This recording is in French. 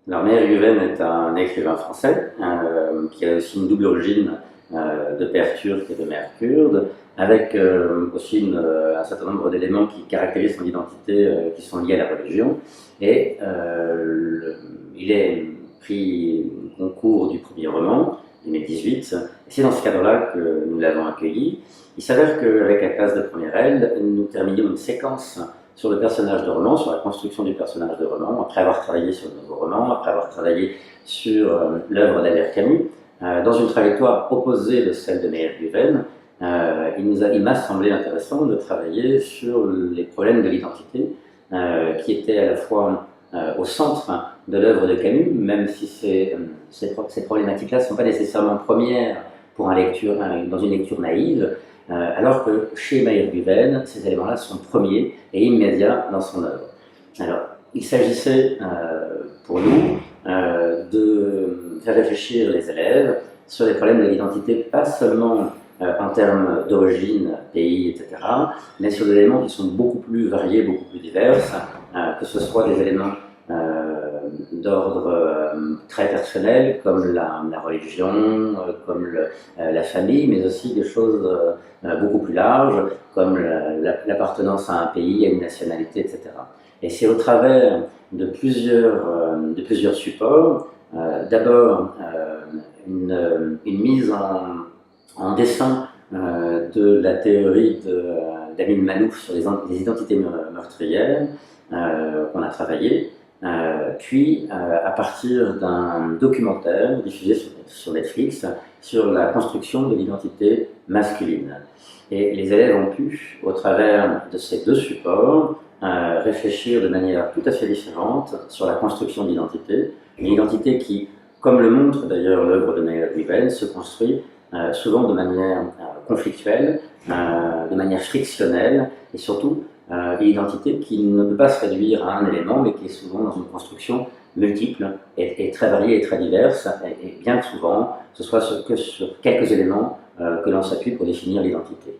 Alors, Meyer Guven est un écrivain français qui a aussi une double origine de père turc et de mère kurde, avec aussi un certain nombre d'éléments qui caractérisent son identité qui sont liés à la religion. Et il est pris concours du premier roman, 2018. C'est dans ce cadre-là que nous l'avons accueilli. Il s'avère qu'avec la classe de première L, nous terminions une séquence sur le personnage de roman, sur la construction du personnage de roman, après avoir travaillé sur le nouveau roman, après avoir travaillé sur l'œuvre d'Albert Camus, dans une trajectoire opposée de celle de Meyer Guven. Il m'a semblé intéressant de travailler sur les problèmes de l'identité, qui étaient à la fois au centre de l'œuvre de Camus, même si ces problématiques-là ne sont pas nécessairement premières pour dans une lecture naïve, alors que chez Meyer Guven, ces éléments-là sont premiers et immédiats dans son œuvre. Alors, il s'agissait pour nous de faire réfléchir les élèves sur les problèmes de l'identité, pas seulement en termes d'origine, pays, etc., mais sur des éléments qui sont beaucoup plus variés, beaucoup plus divers, que ce soit des éléments d'ordre très personnel, comme la religion, comme la famille, mais aussi des choses beaucoup plus larges, comme l'appartenance à un pays, à une nationalité, etc. Et c'est au travers de plusieurs supports, d'abord une mise en dessin de la théorie d'Amin Malouf sur les identités meurtrières qu'on a travaillé, puis à partir d'un documentaire diffusé sur Netflix sur la construction de l'identité masculine. Et les élèves ont pu, au travers de ces deux supports, réfléchir de manière tout à fait différente sur la construction d'identité, une identité qui, comme le montre d'ailleurs l'œuvre de Meyer Guven, se construit souvent de manière conflictuelle, de manière frictionnelle, et surtout une identité qui ne peut pas se réduire à un élément, mais qui est souvent dans une construction multiple et très variée et très diverse, et bien que souvent ce soit que sur quelques éléments que l'on s'appuie pour définir l'identité.